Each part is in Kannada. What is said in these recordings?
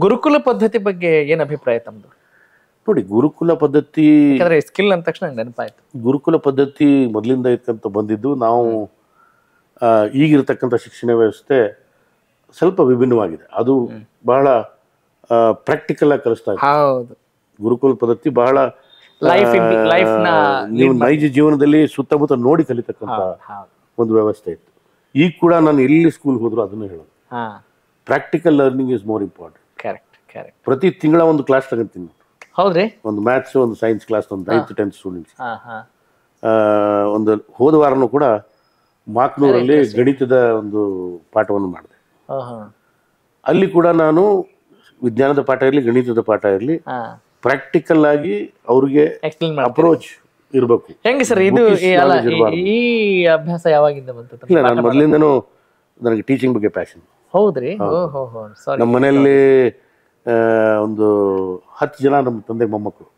ಗುರುಕುಲ ಪದ್ಧತಿ ಬಗ್ಗೆ ಏನ್ ಅಭಿಪ್ರಾಯ ತಮ್ಮದು? ನೋಡಿ, ಗುರುಕುಲ ಪದ್ಧತಿ ಸ್ಕಿಲ್ ಅಂದ ತಕ್ಷಣ ನೆನಪಾಯ್ತು. ಗುರುಕುಲ ಪದ್ಧತಿ ಮೊದಲಿಂದ ಇಟ್ಕೊಂತ ಬಂದಿದ್ದು. ನಾವು ಈಗಿರತಕ್ಕಂಥ ಶಿಕ್ಷಣ ವ್ಯವಸ್ಥೆ ಸ್ವಲ್ಪ ವಿಭಿನ್ನವಾಗಿದೆ. ಅದು ಬಹಳ ಪ್ರಾಕ್ಟಿಕಲ್ ಆಗಿ ಕಲಿಸ್ತಾ ಇದೆ. ಹೌದು, ಗುರುಕುಲ ಪದ್ಧತಿ ಬಹಳ ನೀವು ನೈಜ ಜೀವನದಲ್ಲಿ ಸುತ್ತಮುತ್ತ ನೋಡಿ ಕಲಿತಕ್ಕಂಥ ಒಂದು ವ್ಯವಸ್ಥೆ ಇತ್ತು. ಈಗ ಕೂಡ ನಾನು ಎಲ್ಲಿ ಸ್ಕೂಲ್ ಹೋದ್ರು ಅದನ್ನ ಹೇಳೋದು, practical learning is more important. ಪ್ರತಿ ತಿಂಗಳ ಒಂದು ಕ್ಲಾಸ್ ತಗೊಂತೀನಿ. ಹೌದ್ರಿ, ಒಂದು ಮ್ಯಾಥ್ಸ್, ಒಂದು ಸೈನ್ಸ್ ಕ್ಲಾಸ್, ಒಂದು 9th 10th ಸ್ಟೂಡೆಂಟ್ಸ್. ಒಂದು ಹೋದ ವಾರನೂ ಕೂಡ ಮಾಕ್ನೂರಲ್ಲಿ ಗಣಿತದ ಒಂದು ಪಾಠವನ್ನು ಮಾಡಿದೆ. ಅಲ್ಲಿ ಕೂಡ ನಾನು ವಿಜ್ಞಾನದ ಪಾಠ ಇರಲಿ, ಗಣಿತದ ಪಾಠ ಇರಲಿ, ಪ್ರಾಕ್ಟಿಕಲ್ ಆಗಿ ಅವ್ರಿಗೆ ಅಪ್ರೋಚ್ ಇರಬೇಕು. ಹೆಂಗೆ ಸರ್ ಇದು ಈ ಅಭ್ಯಾಸ ಯಾವಾಗಿಂದ ಬಂತು? ಇಲ್ಲ, ನಾನು ಮೊದಲಿಂದನೂ ನನಗೆ ಟೀಚಿಂಗ್ ಬಗ್ಗೆ ಪ್ಯಾಷನ್. ಹೌದ್ರಿ, ನಮ್ಮ ಮನೆಯಲ್ಲಿ ಒಂದು 10 ಜನ ನಮ್ಮ ತಂದೆ ಮೊಮ್ಮಕ್ಕಳು.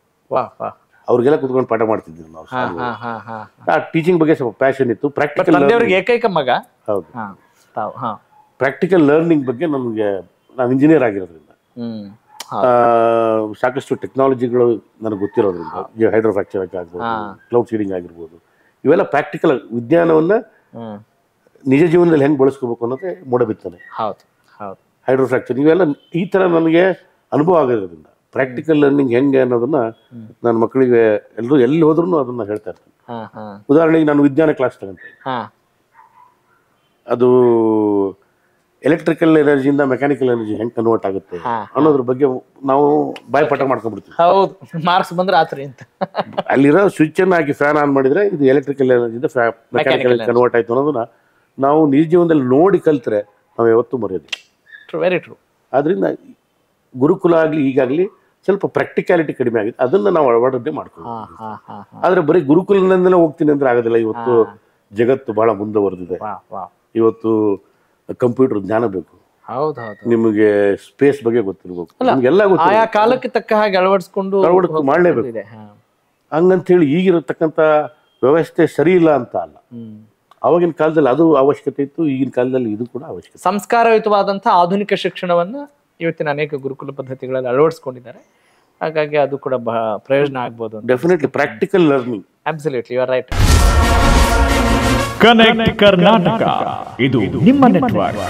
ಅವ್ರಿಗೆಲ್ಲ ಕುತ್ಕೊಂಡು ಪಾಠ ಮಾಡ್ತಿದ್ವಿ ನಾವು. ಆ ಟೀಚಿಂಗ್ ಬಗ್ಗೆ ಸ್ವಲ್ಪ ಪ್ಯಾಷನ್ ಇತ್ತು. ಪ್ರಾಕ್ಟಿಕಲ್ ಏಕೈಕ ಮಗ. ಹೌದು, ಪ್ರಾಕ್ಟಿಕಲ್ ಲರ್ನಿಂಗ್ ಬಗ್ಗೆ ನಮಗೆ, ನಾನು ಇಂಜಿನಿಯರ್ ಆಗಿರೋದ್ರಿಂದ ಸಾಕಷ್ಟು ಟೆಕ್ನಾಲಜಿಗಳು ನನಗೆ ಗೊತ್ತಿರೋದ್ರಿಂದ, ಹೈಡ್ರೋಫ್ರಾಕ್ಚರ್ ಆಗ್ಬೋದು, ಕ್ಲೌಡ್ ಸೀಡಿಂಗ್ ಆಗಿರ್ಬೋದು, ಇವೆಲ್ಲ ಪ್ರಾಕ್ಟಿಕಲ್ ವಿಜ್ಞಾನವನ್ನ ನಿಜ ಜೀವನದಲ್ಲಿ ಹೆಂಗೆ ಬಳಸ್ಕೋಬೇಕು ಅನ್ನೋದೇ ಮೂಡಬಿತ್ತಾನೆ. ಹೈಡ್ರೋಫ್ರಾಕ್ಚರ್ ಇವೆಲ್ಲ ಈ ಥರ ನನಗೆ ಅನುಭವ ಆಗಿರೋದ್ರಿಂದ ಪ್ರಾಕ್ಟಿಕಲ್ ಲರ್ನಿಂಗ್ ಹೆಂಗೆ ಅನ್ನೋದನ್ನ ನನ್ನ ಮಕ್ಕಳಿಗೆ ಎಲ್ಲರೂ ಎಲ್ಲಿ ಹೋದ್ರೂ ಅದನ್ನ ಹೇಳ್ತಾ ಇರ್ತೀನಿ. ಉದಾಹರಣೆಗೆ ನಾನು ವಿಜ್ಞಾನ ಕ್ಲಾಸ್ ತಗೊಂತೀನಿ. ಅದು ಎಲೆಕ್ಟ್ರಿಕಲ್ ಎನರ್ಜಿಯಿಂದ ಮೆಕ್ಯಾನಿಕಲ್ ಎನರ್ಜಿ ಹೆಂಗೆ ಕನ್ವರ್ಟ್ ಆಗುತ್ತೆ ಅನ್ನೋದ್ರ ಬಗ್ಗೆ ನಾವು ಬಾಯ್ಪಾಠ ಮಾಡ್ಕೊಂಡ್ಬಿಡ್ತೀವಿ. ಮಾರ್ಕ್ಸ್ ಬಂದ್ರೆ ಆತ್ರಿ ಅಂತ ಅಲ್ಲಿರೋ ಸ್ವಿಚ್ ಅನ್ನು ಹಾಕಿ ಫ್ಯಾನ್ ಆನ್ ಮಾಡಿದ್ರೆ ಇದು ಎಲೆಕ್ಟ್ರಿಕಲ್ ಎನರ್ಜಿಯಿಂದ ಮೆಕ್ಯಾನಿಕಲ್ ಕನ್ವರ್ಟ್ ಆಯ್ತು ಅನ್ನೋದನ್ನ ನಾವು ನಿಜ ಜೀವನದಲ್ಲಿ ನೋಡಿ ಕಲ್ತ್ರೆ ನಾವು ಯಾವತ್ತೂ ಮರೆಯೋದಿಲ್ಲ. Very true. ಆದ್ರಿಂದ ಗುರುಕುಲ ಆಗಲಿ ಈಗಾಗಲಿ ಸ್ವಲ್ಪ ಪ್ರಾಕ್ಟಿಕ್ಯಾಲಿಟಿ ಕಡಿಮೆ ಆಗಿದೆ, ಅದನ್ನ ನಾವು ಅಳವಡಿಕೆ ಮಾಡ್ತೀವಿ. ಆದ್ರೆ ಬರೀ ಗುರುಕುಲದಿಂದಲೇ ಹೋಗ್ತೀನಿ ಅಂದ್ರೆ ಆಗೋದಿಲ್ಲ. ಇವತ್ತು ಜಗತ್ತು ಬಹಳ ಮುಂದುವರೆದಿದೆ. ಇವತ್ತು ಕಂಪ್ಯೂಟರ್ ಜ್ಞಾನ ಬೇಕು, ನಿಮಗೆ ಸ್ಪೇಸ್ ಬಗ್ಗೆ ಗೊತ್ತಿರ್ಬೇಕು, ನಿಮ್ಗೆಲ್ಲ ಆಯಾ ಕಾಲಕ್ಕೆ ತಕ್ಕ ಹಾಗೆ ಅಳವಡಿಸ್ಕೊಂಡು ಮಾಡಲೇಬೇಕು. ಹಂಗಂತ ಹೇಳಿ ಈಗಿರತಕ್ಕಂಥ ವ್ಯವಸ್ಥೆ ಸರಿ ಇಲ್ಲ ಅಂತ ಅಲ್ಲ. ಅವಾಗಿನ ಕಾಲದಲ್ಲಿ ಅದು ಅವಶ್ಯಕತೆ ಇತ್ತು, ಈಗಿನ ಕಾಲದಲ್ಲಿ ಇದು ಕೂಡ ಅವಶ್ಯಕತೆ. ಸಂಸ್ಕಾರಯುತವಾದಂತಹ ಆಧುನಿಕ ಶಿಕ್ಷಣವನ್ನ ಇವತ್ತಿನ ಅನೇಕ ಗುರುಕುಲ ಪದ್ಧತಿಗಳಲ್ಲಿ ಅಳವಡಿಸ್ಕೊಂಡಿದ್ದಾರೆ. ಹಾಗಾಗಿ ಅದು ಕೂಡ ಬಹಳ ಪ್ರಯೋಜನ ಆಗ್ಬೋದು. Definitely practical learning. Absolutely, you are right. Connect Karnataka, ಇದು ನಿಮ್ಮ ನೆಟ್ವರ್ಕ್.